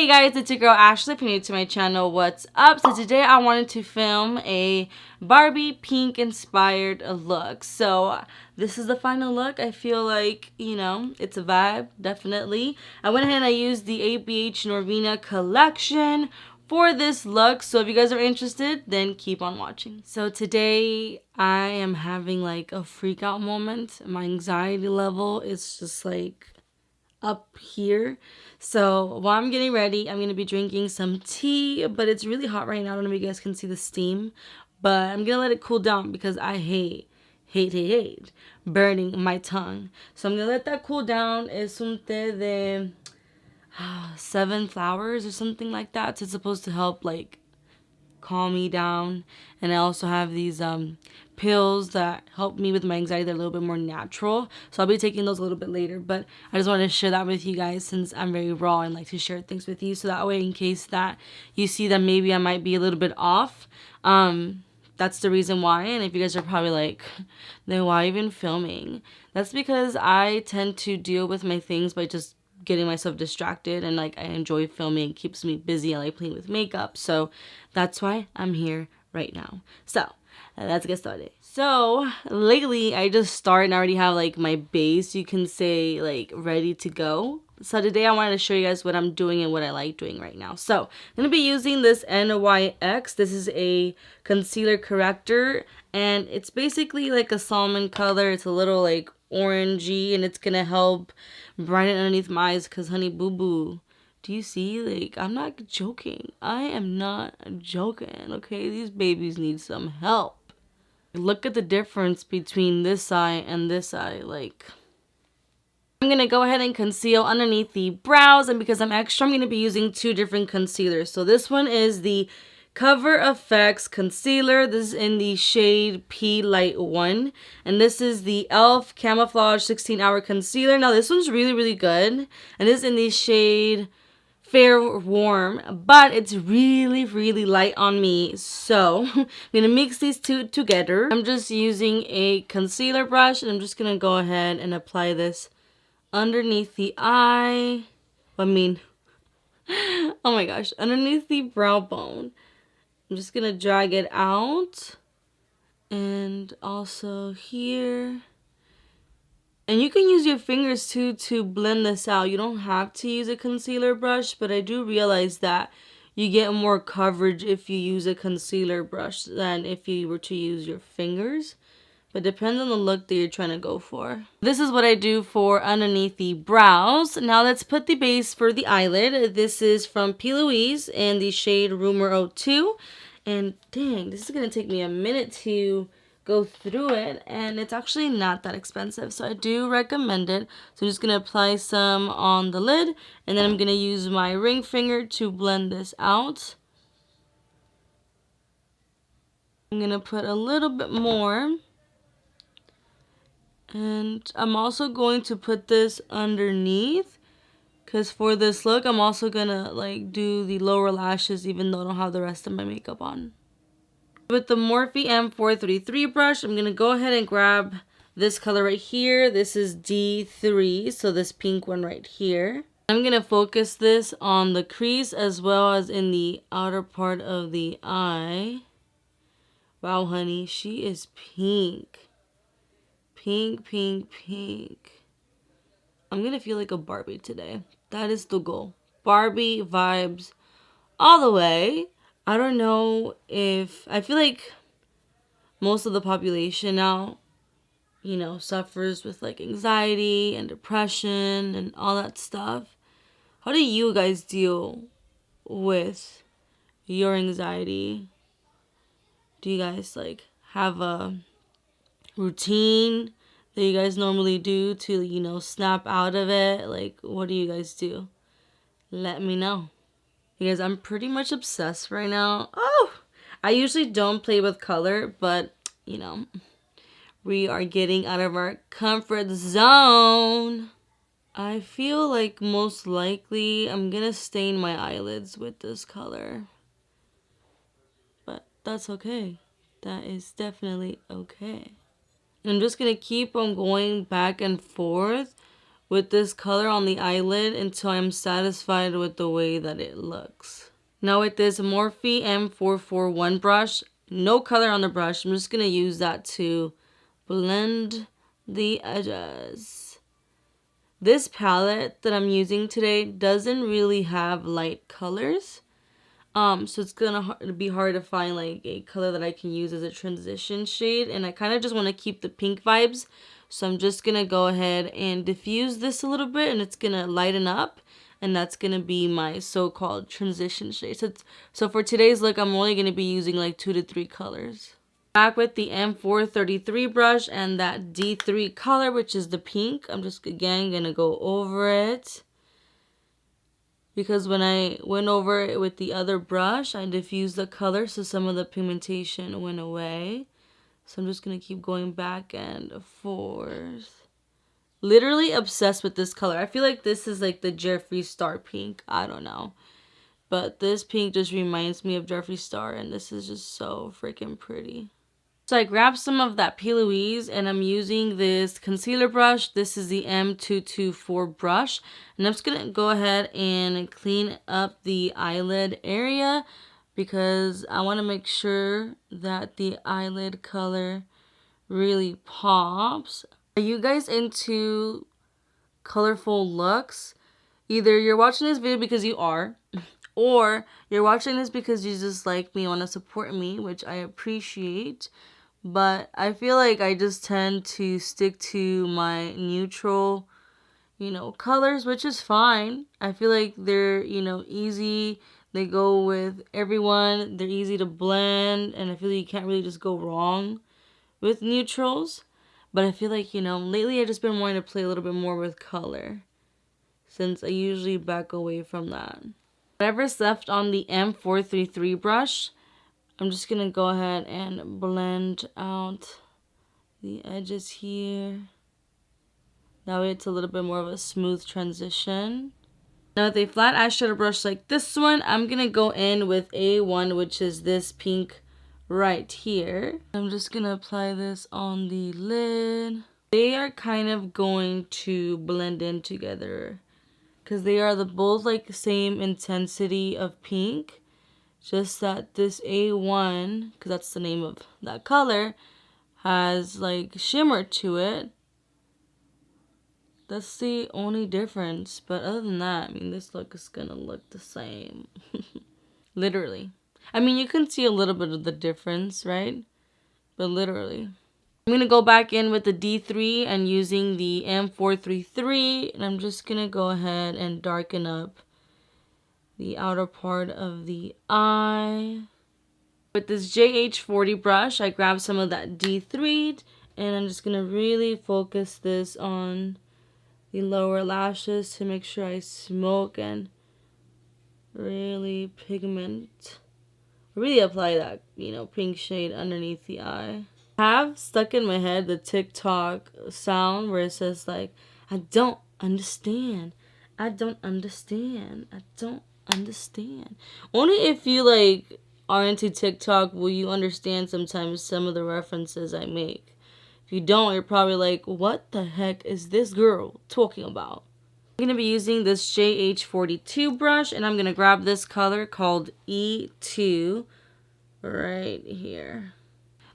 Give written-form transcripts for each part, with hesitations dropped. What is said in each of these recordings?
Hey guys, it's your girl Ashley. If you're new to my channel, what's up? So today I wanted to film a Barbie pink inspired look. So this is the final look. I feel like, it's a vibe, definitely. I went ahead and I used the ABH Norvina collection for this look. So if you guys are interested, then keep on watching. So today I am having like a freak out moment. My anxiety level is just like up here. So while I'm getting ready, I'm gonna be drinking some tea, but it's really hot right now. I don't know if you guys can see the steam, but I'm gonna let it cool down because I hate burning my tongue. So I'm gonna let that cool down. Es un té de 7 flowers or something like that. So it's supposed to help like calm me down. And I also have these pills that help me with my anxiety. They're a little bit more natural, so I'll be taking those a little bit later, but I just wanted to share that with you guys since I'm very raw and like to share things with you, so that way in case that you see that maybe I might be a little bit off, that's the reason why. And if you guys are probably like, then why even filming? That's because I tend to deal with my things by just getting myself distracted, and like I enjoy filming. It keeps me busy. I like playing with makeup, so that's why I'm here right now. So let's get started. So lately I just started and I already have like my base, you can say, like ready to go. So today I wanted to show you guys what I'm doing and what I like doing right now. So I'm going to be using this NYX. This is a concealer corrector and it's basically like a salmon color. It's a little like orangey and it's going to help brighten underneath my eyes because honey boo boo. Do you see? Like, I'm not joking. I am not joking, okay? These babies need some help. Look at the difference between this eye and this eye. Like, I'm going to go ahead and conceal underneath the brows. And because I'm extra, I'm going to be using 2 different concealers. So this one is the Cover FX concealer. This is in the shade P Light 1. And this is the e.l.f. Camouflage 16-Hour Concealer. Now, this one's really, really good. And this is in the shade Fair Warm, but it's really, really light on me. So I'm gonna mix these two together. I'm just using a concealer brush and I'm just gonna go ahead and apply this underneath the eye. Oh my gosh, underneath the brow bone. I'm just gonna drag it out and also here. And you can use your fingers too to blend this out. You don't have to use a concealer brush, but I do realize that you get more coverage if you use a concealer brush than if you were to use your fingers. But depends on the look that you're trying to go for. This is what I do for underneath the brows. Now let's put the base for the eyelid. This is from P. Louise in the shade Rumor 02. And dang, this is going to take me a minute to go through it, and it's actually not that expensive, so I do recommend it. So I'm just gonna apply some on the lid, and then I'm gonna use my ring finger to blend this out. I'm gonna put a little bit more, and I'm also going to put this underneath because for this look I'm also gonna like do the lower lashes even though I don't have the rest of my makeup on. With the Morphe M433 brush, I'm going to go ahead and grab this color right here. This is D3, so this pink one right here. I'm going to focus this on the crease as well as in the outer part of the eye. Wow, honey, she is pink. Pink, pink, pink. I'm going to feel like a Barbie today. That is the goal. Barbie vibes all the way. I don't know if, I feel like most of the population now, suffers with like anxiety and depression and all that stuff. How do you guys deal with your anxiety? Do you guys like have a routine that you guys normally do to, snap out of it? Like, what do you guys do? Let me know. Because I'm pretty much obsessed right now. Oh, I usually don't play with color, but, we are getting out of our comfort zone. I feel like most likely I'm going to stain my eyelids with this color. But that's okay. That is definitely okay. I'm just going to keep on going back and forth with this color on the eyelid until I'm satisfied with the way that it looks. Now with this Morphe M441 brush, no color on the brush, I'm just going to use that to blend the edges. This palette that I'm using today doesn't really have light colors. So it's gonna be hard to find like a color that I can use as a transition shade, and I kind of just want to keep the pink vibes. So I'm just gonna go ahead and diffuse this a little bit, and it's gonna lighten up, and that's gonna be my so-called transition shade. So for today's look, I'm only gonna be using like 2 to 3 colors. Back with the M433 brush and that D3 color, which is the pink. I'm just again gonna go over it, because when I went over it with the other brush, I diffused the color, so some of the pigmentation went away. So I'm just going to keep going back and forth. Literally obsessed with this color. I feel like this is like the Jeffree Star pink. I don't know. But this pink just reminds me of Jeffree Star, and this is just so freaking pretty. So I grabbed some of that P. Louise, and I'm using this concealer brush. This is the M224 brush. And I'm just going to go ahead and clean up the eyelid area, because I want to make sure that the eyelid color really pops. Are you guys into colorful looks? Either you're watching this video because you are, or you're watching this because you just like me, want to support me, which I appreciate. But I feel like I just tend to stick to my neutral, colors, which is fine. I feel like they're, easy. They go with everyone. They're easy to blend. And I feel like you can't really just go wrong with neutrals. But I feel like, lately I've just been wanting to play a little bit more with color, since I usually back away from that. Whatever's left on the M433 brush, I'm just going to go ahead and blend out the edges here. That way it's a little bit more of a smooth transition. Now with a flat eyeshadow brush like this one, I'm going to go in with A1, which is this pink right here. I'm just going to apply this on the lid. They are kind of going to blend in together, because they are both like the same intensity of pink. Just that this A1, because that's the name of that color, has like shimmer to it. That's the only difference. But other than that, I mean, this look is gonna look the same. Literally. I mean, you can see a little bit of the difference, right? But literally. I'm gonna go back in with the D3 and using the M433. And I'm just gonna go ahead and darken up the outer part of the eye. With this JH40 brush, I grabbed some of that D3, and I'm just going to really focus this on the lower lashes to make sure I smoke and really really apply that, pink shade underneath the eye. I have stuck in my head the TikTok sound where it says like, I don't understand. I don't understand. I don't understand. Only if you like are into TikTok will you understand sometimes some of the references I make. If you don't, you're probably like, what the heck is this girl talking about? I'm going to be using this JH42 brush, and I'm going to grab this color called E2 right here.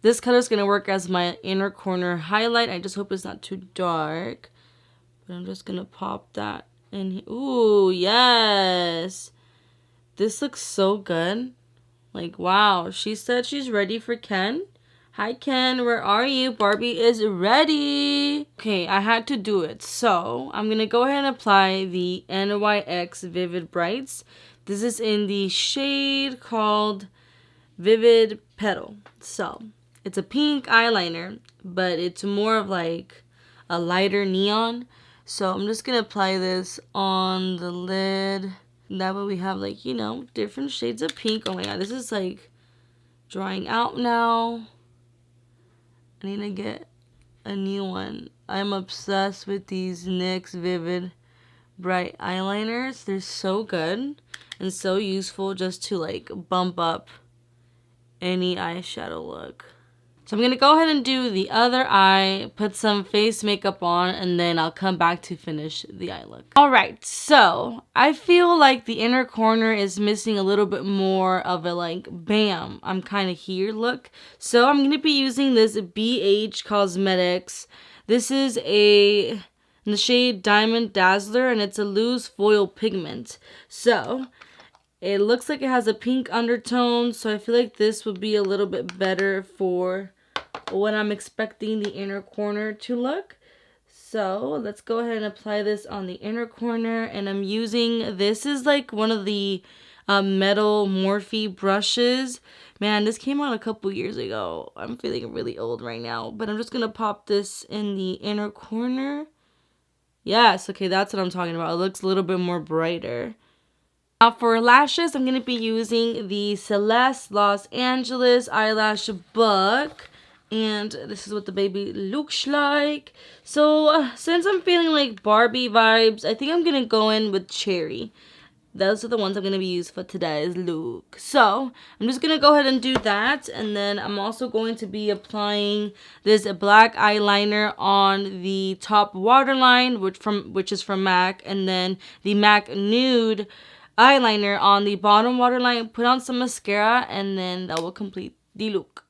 This color is going to work as my inner corner highlight. I just hope it's not too dark. But I'm just going to pop that in here. Ooh, yes. This looks so good. Like, wow. She said she's ready for Ken. Hi, Ken. Where are you? Barbie is ready. Okay, I had to do it. So, I'm going to go ahead and apply the NYX Vivid Brights. This is in the shade called Vivid Petal. So, it's a pink eyeliner, but it's more of like a lighter neon. So, I'm just going to apply this on the lid. That way we have like, different shades of pink. Oh my god, this is like drying out now. I need to get a new one. I'm obsessed with these NYX Vivid Bright eyeliners. They're so good and so useful just to like bump up any eyeshadow look. So I'm going to go ahead and do the other eye, put some face makeup on, and then I'll come back to finish the eye look. Alright, so I feel like the inner corner is missing a little bit more of a like, bam, I'm kind of here look. So I'm going to be using this BH Cosmetics. This is in the shade Diamond Dazzler, and it's a loose foil pigment. So it looks like it has a pink undertone, so I feel like this would be a little bit better for what I'm expecting the inner corner to look. So let's go ahead and apply this on the inner corner, and I'm using, this is like one of the metal Morphe brushes. Man, this came out a couple years ago. I'm feeling really old right now, but I'm just gonna pop this in the inner corner. Yes, okay, that's what I'm talking about. It looks a little bit more brighter. Now for lashes, I'm going to be using the Celeste Los Angeles eyelash book. And this is what the baby looks like. So since I'm feeling like Barbie vibes, I think I'm going to go in with Cherry. Those are the ones I'm going to be using for today's look. So I'm just going to go ahead and do that. And then I'm also going to be applying this black eyeliner on the top waterline, which is from MAC. And then the MAC Nude eyeliner on the bottom waterline. Put on some mascara, and then that will complete the look.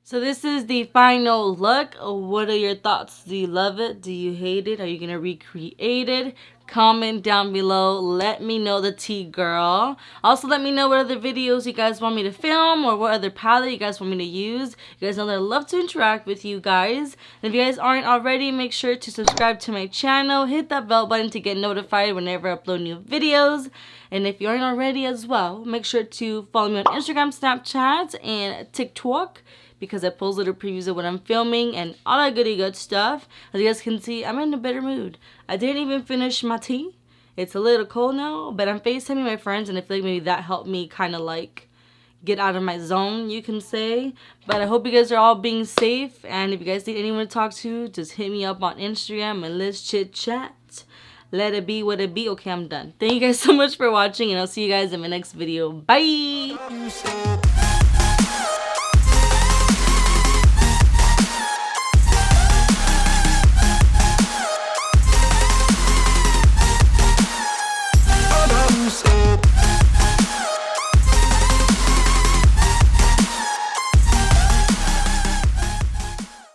So this is the final look. What are your thoughts? Do you love it? Do you hate it? Are you going to recreate it? Comment down below. Let me know the tea, girl. Also, let me know what other videos you guys want me to film, or what other palette you guys want me to use. You guys know that I love to interact with you guys. And if you guys aren't already, make sure to subscribe to my channel. Hit that bell button to get notified whenever I upload new videos. And if you aren't already as well, make sure to follow me on Instagram, Snapchat, and TikTok, because I post little previews of what I'm filming and all that goody good stuff. As you guys can see, I'm in a better mood. I didn't even finish my tea. It's a little cold now, but I'm FaceTiming my friends, and I feel like maybe that helped me kind of like get out of my zone, you can say. But I hope you guys are all being safe, and if you guys need anyone to talk to, just hit me up on Instagram and let's chit chat. Let it be what it be. Okay, I'm done. Thank you guys so much for watching, and I'll see you guys in my next video. Bye!